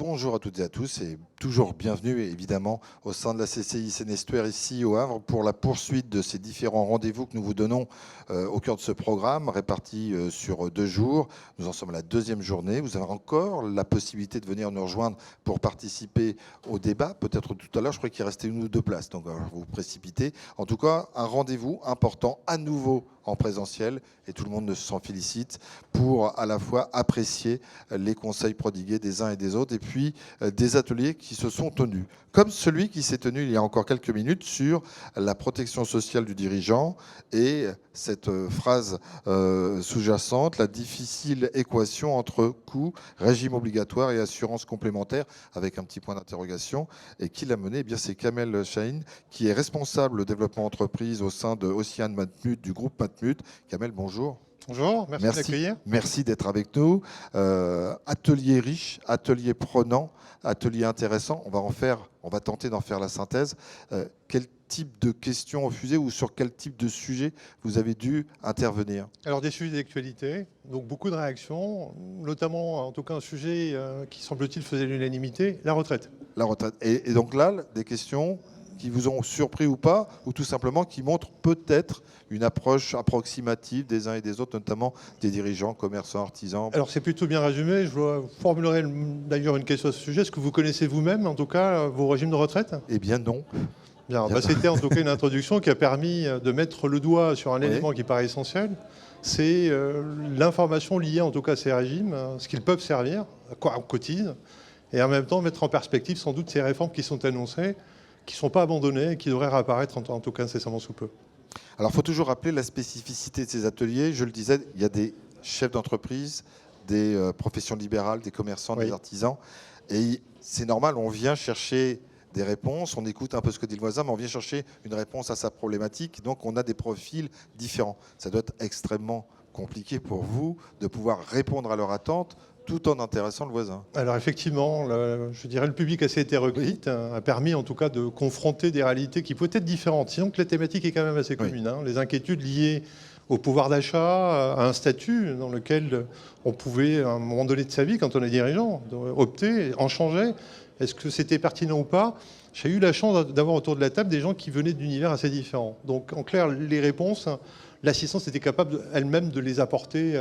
Rebonjour à toutes et à tous et toujours bienvenue évidemment au sein de la CCI Seine-Estuaire ici au Havre pour la poursuite de ces différents rendez-vous que nous vous donnons au cœur de ce programme réparti sur 2 jours. Nous en sommes à la 2e journée. Vous avez encore la possibilité de venir nous rejoindre pour participer au débat. Peut-être tout à l'heure, je crois qu'il restait 1 ou 2 places, donc vous précipitez. En tout cas, un rendez-vous important à nouveau en présentiel et tout le monde s'en félicite pour à la fois apprécier les conseils prodigués des uns et des autres et puis des ateliers qui se sont tenus, comme celui qui s'est tenu il y a encore quelques minutes sur la protection sociale du dirigeant et cette phrase sous-jacente, la difficile équation entre coût, régime obligatoire et assurance complémentaire, avec un petit point d'interrogation. Et qui l'a mené? Eh bien, c'est Kamel Chahine, qui est responsable développement entreprise au sein de Océane Matmut, du groupe Matmut. Kamel, bonjour. Bonjour, merci de m'accueillir. Merci d'être avec nous. Atelier riche, atelier prenant, atelier intéressant. On va tenter d'en faire la synthèse. Quel type de questions ont fusé ou sur quel type de sujet vous avez dû intervenir? Alors des sujets d'actualité, donc beaucoup de réactions, notamment en tout cas un sujet qui semble-t-il faisait l'unanimité, la retraite. La retraite. Et donc là, des questions qui vous ont surpris ou pas, ou tout simplement qui montrent peut-être une approche approximative des uns et des autres, notamment des dirigeants, commerçants, artisans. Alors c'est plutôt bien résumé, je formulerai d'ailleurs une question à ce sujet. Est-ce que vous connaissez vous-même en tout cas vos régimes de retraite? Eh bien non. Bien, c'était en tout cas une introduction qui a permis de mettre le doigt sur un élément qui paraît essentiel. C'est l'information liée en tout cas à ces régimes, ce qu'ils peuvent servir, à quoi on cotise, et en même temps mettre en perspective sans doute ces réformes qui sont annoncées, qui ne sont pas abandonnés et qui devraient réapparaître en tout cas incessamment sous peu. Alors il faut toujours rappeler la spécificité de ces ateliers. Je le disais, il y a des chefs d'entreprise, des professions libérales, des commerçants, des artisans. Et c'est normal, on vient chercher des réponses, on écoute un peu ce que dit le voisin, mais on vient chercher une réponse à sa problématique. Donc on a des profils différents. Ça doit être extrêmement compliqué pour vous de pouvoir répondre à leurs attentes tout en intéressant le voisin. Alors effectivement, je dirais le public assez hétéroclite a permis en tout cas de confronter des réalités qui peuvent être différentes. Sinon que la thématique est quand même assez commune. Les inquiétudes liées au pouvoir d'achat, à un statut dans lequel on pouvait, à un moment donné de sa vie, quand on est dirigeant, opter, en changer. Est-ce que c'était pertinent ou pas? J'ai eu la chance d'avoir autour de la table des gens qui venaient d'univers assez différents. Donc en clair, les réponses, l'assistance était capable elle-même de les apporter,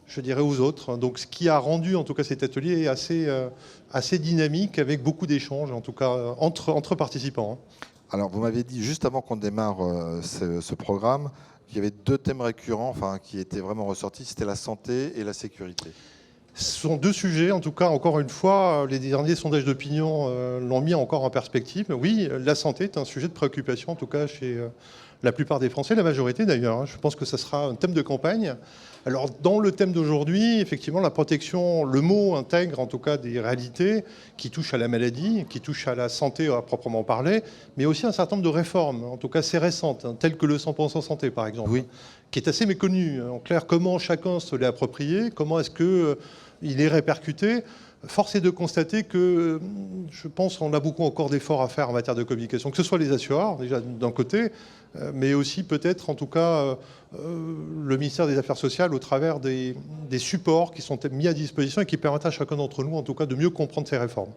je dirais, aux autres. Donc ce qui a rendu en tout cas cet atelier assez dynamique, avec beaucoup d'échanges, en tout cas entre participants. Alors vous m'avez dit juste avant qu'on démarre ce programme qu'il y avait 2 thèmes récurrents, qui étaient vraiment ressortis, c'était la santé et la sécurité. Ce sont 2 sujets, en tout cas, encore une fois, les derniers sondages d'opinion l'ont mis encore en perspective. Oui, la santé est un sujet de préoccupation, en tout cas chez la plupart des Français, la majorité d'ailleurs. Je pense que ça sera un thème de campagne. Alors, dans le thème d'aujourd'hui, effectivement, la protection, le mot intègre en tout cas des réalités qui touchent à la maladie, qui touchent à la santé à proprement parler, mais aussi un certain nombre de réformes, en tout cas assez récentes, telles que le 100% santé, par exemple, qui est assez méconnu. En clair, comment chacun se l'est approprié, comment est-ce qu'il est répercuté. Force est de constater que, je pense qu'on a beaucoup encore d'efforts à faire en matière de communication, que ce soit les assureurs, déjà d'un côté, mais aussi peut-être, en tout cas, le ministère des Affaires sociales au travers des supports qui sont mis à disposition et qui permettent à chacun d'entre nous, en tout cas, de mieux comprendre ces réformes.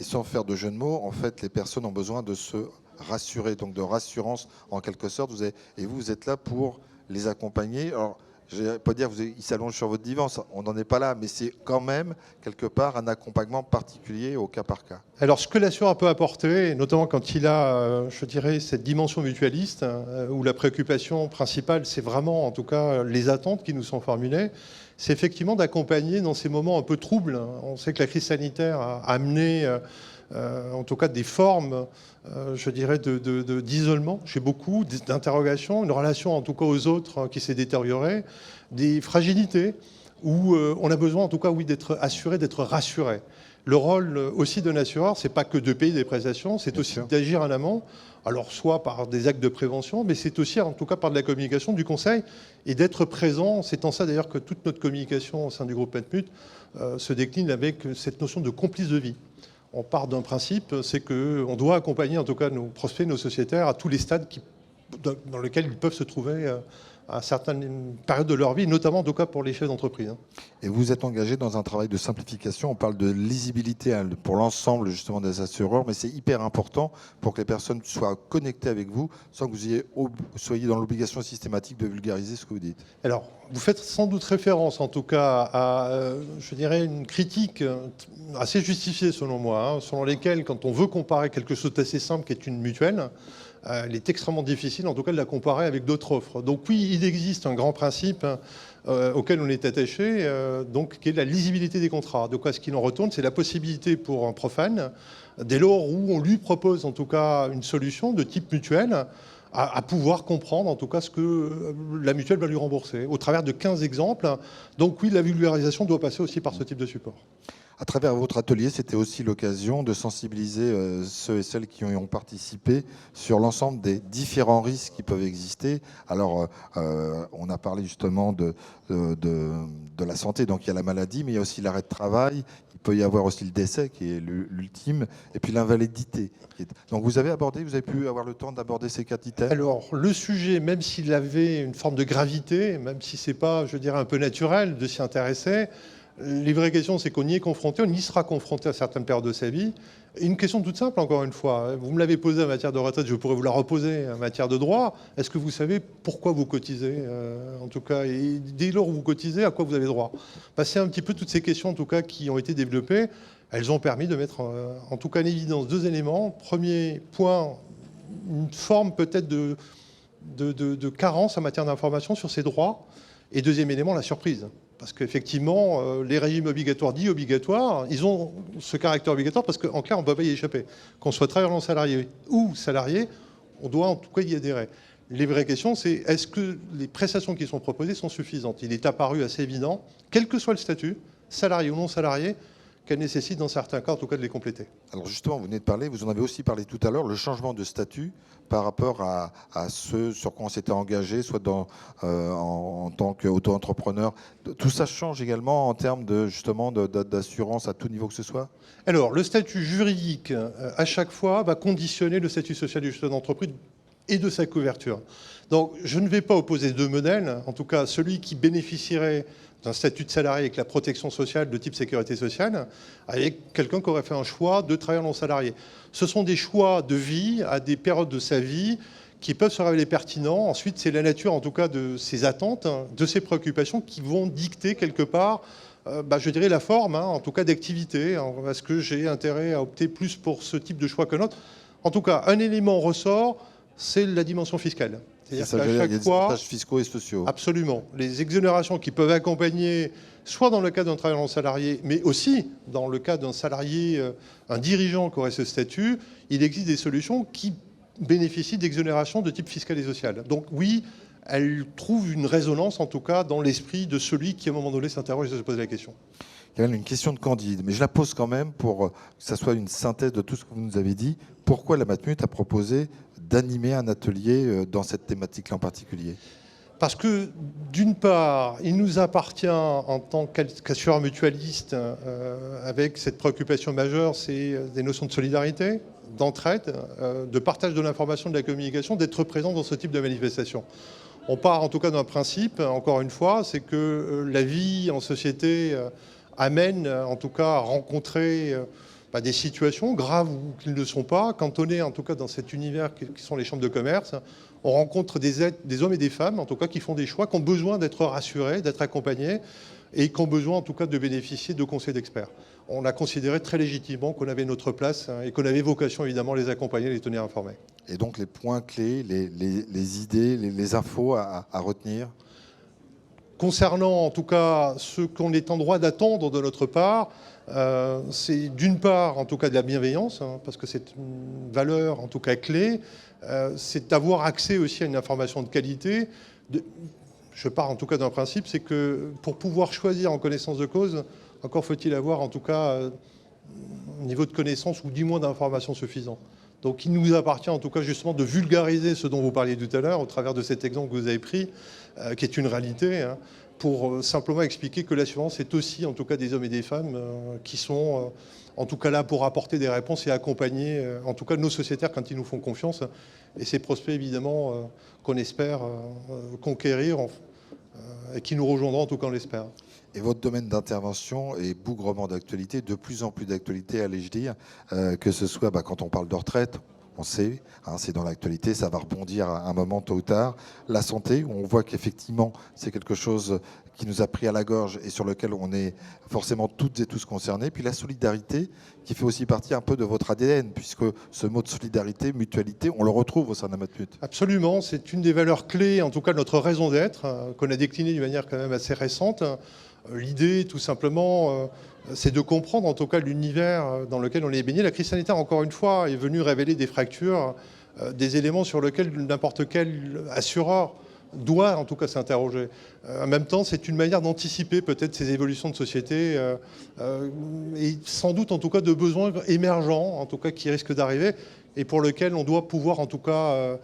Et sans faire de jeu de mots, en fait, les personnes ont besoin de se rassurer, donc de rassurance en quelque sorte. Vous êtes là pour les accompagner. Alors, je ne vais pas dire qu'ils s'allongent sur votre divan, on n'en est pas là, mais c'est quand même, quelque part, un accompagnement particulier au cas par cas. Alors, ce que l'assureur peut apporter, notamment quand il a, je dirais, cette dimension mutualiste, où la préoccupation principale, c'est vraiment, en tout cas, les attentes qui nous sont formulées, c'est effectivement d'accompagner dans ces moments un peu troubles. On sait que la crise sanitaire a amené, en tout cas, des formes, je dirais, d'isolement chez beaucoup, d'interrogations, une relation, en tout cas, aux autres qui s'est détériorée, des fragilités où on a besoin, en tout cas, oui, d'être assuré, d'être rassuré. Le rôle aussi d'un assureur, c'est pas que de payer des prestations, c'est aussi d'agir en amont. Alors, soit par des actes de prévention, mais c'est aussi, en tout cas, par de la communication, du conseil, et d'être présent. C'est en ça, d'ailleurs, que toute notre communication au sein du groupe Matmut se décline avec cette notion de complice de vie. On part d'un principe, c'est qu'on doit accompagner, en tout cas, nos prospects, nos sociétaires, à tous les stades dans lesquels ils peuvent se trouver à certaines périodes de leur vie, notamment en tout cas pour les chefs d'entreprise. Et vous êtes engagé dans un travail de simplification. On parle de lisibilité pour l'ensemble justement des assureurs, mais c'est hyper important pour que les personnes soient connectées avec vous sans que vous soyez dans l'obligation systématique de vulgariser ce que vous dites. Alors, vous faites sans doute référence en tout cas à, je dirais, une critique assez justifiée selon moi, selon lesquelles quand on veut comparer quelque chose d'assez simple qui est une mutuelle, il est extrêmement difficile, en tout cas, de la comparer avec d'autres offres. Donc oui, il existe un grand principe auquel on est attaché, donc, qui est la lisibilité des contrats. Donc, ce qu'il en retourne, c'est la possibilité pour un profane, dès lors où on lui propose, en tout cas, une solution de type mutuelle, à pouvoir comprendre, en tout cas, ce que la mutuelle va lui rembourser, au travers de 15 exemples. Donc oui, la vulgarisation doit passer aussi par ce type de support. À travers votre atelier, c'était aussi l'occasion de sensibiliser ceux et celles qui y ont participé sur l'ensemble des différents risques qui peuvent exister. Alors, on a parlé justement de la santé, donc il y a la maladie, mais il y a aussi l'arrêt de travail, il peut y avoir aussi le décès qui est l'ultime, et puis l'invalidité. Donc vous avez pu avoir le temps d'aborder ces 4 items? Alors, le sujet, même s'il avait une forme de gravité, même si ce n'est pas, je dirais, un peu naturel de s'y intéresser, les vraies questions, c'est qu'on y est confronté, on y sera confronté à certaines périodes de sa vie. Et une question toute simple, encore une fois. Vous me l'avez posée en matière de retraite, je pourrais vous la reposer en matière de droit. Est-ce que vous savez pourquoi vous cotisez, en tout cas, et dès lors où vous cotisez, à quoi vous avez droit? C'est un petit peu toutes ces questions, en tout cas, qui ont été développées. Elles ont permis de mettre, en tout cas, en évidence 2 éléments. Premier point, une forme peut-être de carence en matière d'information sur ces droits. Et deuxième élément, la surprise. Parce qu'effectivement, les régimes obligatoires, dits obligatoires, ils ont ce caractère obligatoire parce qu'en clair, on ne peut pas y échapper. Qu'on soit travailleur non salarié ou salarié, on doit en tout cas y adhérer. Les vraies questions, c'est est-ce que les prestations qui sont proposées sont suffisantes? Il est apparu assez évident, quel que soit le statut, salarié ou non salarié, qu'elle nécessite dans certains cas, en tout cas, de les compléter. Alors justement, vous venez de parler, vous en avez aussi parlé tout à l'heure, le changement de statut par rapport à ce sur quoi on s'était engagé, soit en tant qu'auto-entrepreneur. Tout ça change également en termes d'assurance à tout niveau que ce soit? Alors, le statut juridique, à chaque fois, va conditionner le statut social du chef d'entreprise et de sa couverture. Donc, je ne vais pas opposer 2 modèles. En tout cas, celui qui bénéficierait d'un statut de salarié avec la protection sociale de type sécurité sociale, avec quelqu'un qui aurait fait un choix de travailleur non salarié. Ce sont des choix de vie à des périodes de sa vie qui peuvent se révéler pertinents. Ensuite, c'est la nature, en tout cas, de ses attentes, de ses préoccupations qui vont dicter quelque part, je dirais, la forme, en tout cas, d'activité. Est-ce que j'ai intérêt à opter plus pour ce type de choix que l'autre? En tout cas, un élément ressort, c'est la dimension fiscale. C'est-à-dire qu'à chaque fois, avantages fiscaux et sociaux. Absolument. Les exonérations qui peuvent accompagner, soit dans le cas d'un travailleur non salarié, mais aussi dans le cas d'un salarié, un dirigeant qui aurait ce statut, il existe des solutions qui bénéficient d'exonérations de type fiscal et social. Donc oui, elles trouvent une résonance, en tout cas, dans l'esprit de celui qui, à un moment donné, s'interroge et se pose la question. Il y a une question de Candide, mais je la pose quand même pour que ça soit une synthèse de tout ce que vous nous avez dit. Pourquoi la Matmut a proposé d'animer un atelier dans cette thématique-là en particulier? Parce que, d'une part, il nous appartient en tant qu'assureur mutualiste, avec cette préoccupation majeure, c'est des notions de solidarité, d'entraide, de partage de l'information, de la communication, d'être présent dans ce type de manifestation. On part en tout cas d'un principe, encore une fois, c'est que la vie en société amène en tout cas à rencontrer des situations graves ou qui ne le sont pas. Quand on est en tout cas dans cet univers qui sont les chambres de commerce, on rencontre des hommes et des femmes en tout cas qui font des choix, qui ont besoin d'être rassurés, d'être accompagnés et qui ont besoin en tout cas de bénéficier de conseils d'experts. On a considéré très légitimement qu'on avait notre place et qu'on avait vocation évidemment à les accompagner, les tenir informés. Et donc les points clés, les idées, les infos à retenir? Concernant en tout cas ce qu'on est en droit d'attendre de notre part, c'est d'une part en tout cas de la bienveillance, parce que c'est une valeur en tout cas clé, c'est d'avoir accès aussi à une information de qualité. Je pars en tout cas d'un principe, c'est que pour pouvoir choisir en connaissance de cause, encore faut-il avoir en tout cas un niveau de connaissance ou du moins d'information suffisant. Donc il nous appartient en tout cas justement de vulgariser ce dont vous parliez tout à l'heure au travers de cet exemple que vous avez pris, qui est une réalité, hein, pour simplement expliquer que l'assurance est aussi en tout cas des hommes et des femmes qui sont en tout cas là pour apporter des réponses et accompagner en tout cas nos sociétaires quand ils nous font confiance et ces prospects évidemment qu'on espère conquérir et qui nous rejoindront en tout cas on l'espère. Et votre domaine d'intervention est bougrement d'actualité, de plus en plus d'actualité, allais-je dire, que ce soit quand on parle de retraite, on sait, hein, c'est dans l'actualité, ça va rebondir à un moment tôt ou tard. La santé, on voit qu'effectivement, c'est quelque chose qui nous a pris à la gorge et sur lequel on est forcément toutes et tous concernés. Puis la solidarité, qui fait aussi partie un peu de votre ADN, puisque ce mot de solidarité, mutualité, on le retrouve au sein de Matmut. Absolument, c'est une des valeurs clés, en tout cas de notre raison d'être, qu'on a déclinée d'une manière quand même assez récente. L'idée, tout simplement, c'est de comprendre en tout cas l'univers dans lequel on est baigné. La crise sanitaire, encore une fois, est venue révéler des fractures, des éléments sur lesquels n'importe quel assureur doit en tout cas s'interroger. En même temps, c'est une manière d'anticiper peut-être ces évolutions de société et sans doute en tout cas de besoins émergents, en tout cas qui risquent d'arriver et pour lesquels on doit pouvoir en tout cas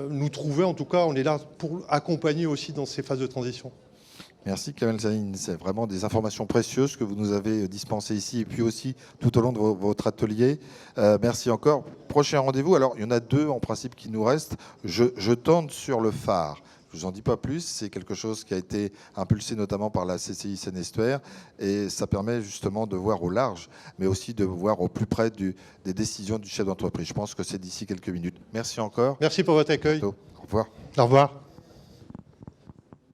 nous trouver. En tout cas, on est là pour accompagner aussi dans ces phases de transition. Merci Kamel Zanine, c'est vraiment des informations précieuses que vous nous avez dispensées ici et puis aussi tout au long de votre atelier. Merci encore. Prochain rendez-vous, alors il y en a deux en principe qui nous restent. Je tente sur le phare. Je ne vous en dis pas plus, c'est quelque chose qui a été impulsé notamment par la CCI Seine-Estuaire et ça permet justement de voir au large, mais aussi de voir au plus près des décisions du chef d'entreprise. Je pense que c'est d'ici quelques minutes. Merci encore. Merci pour votre accueil. Au revoir. Au revoir.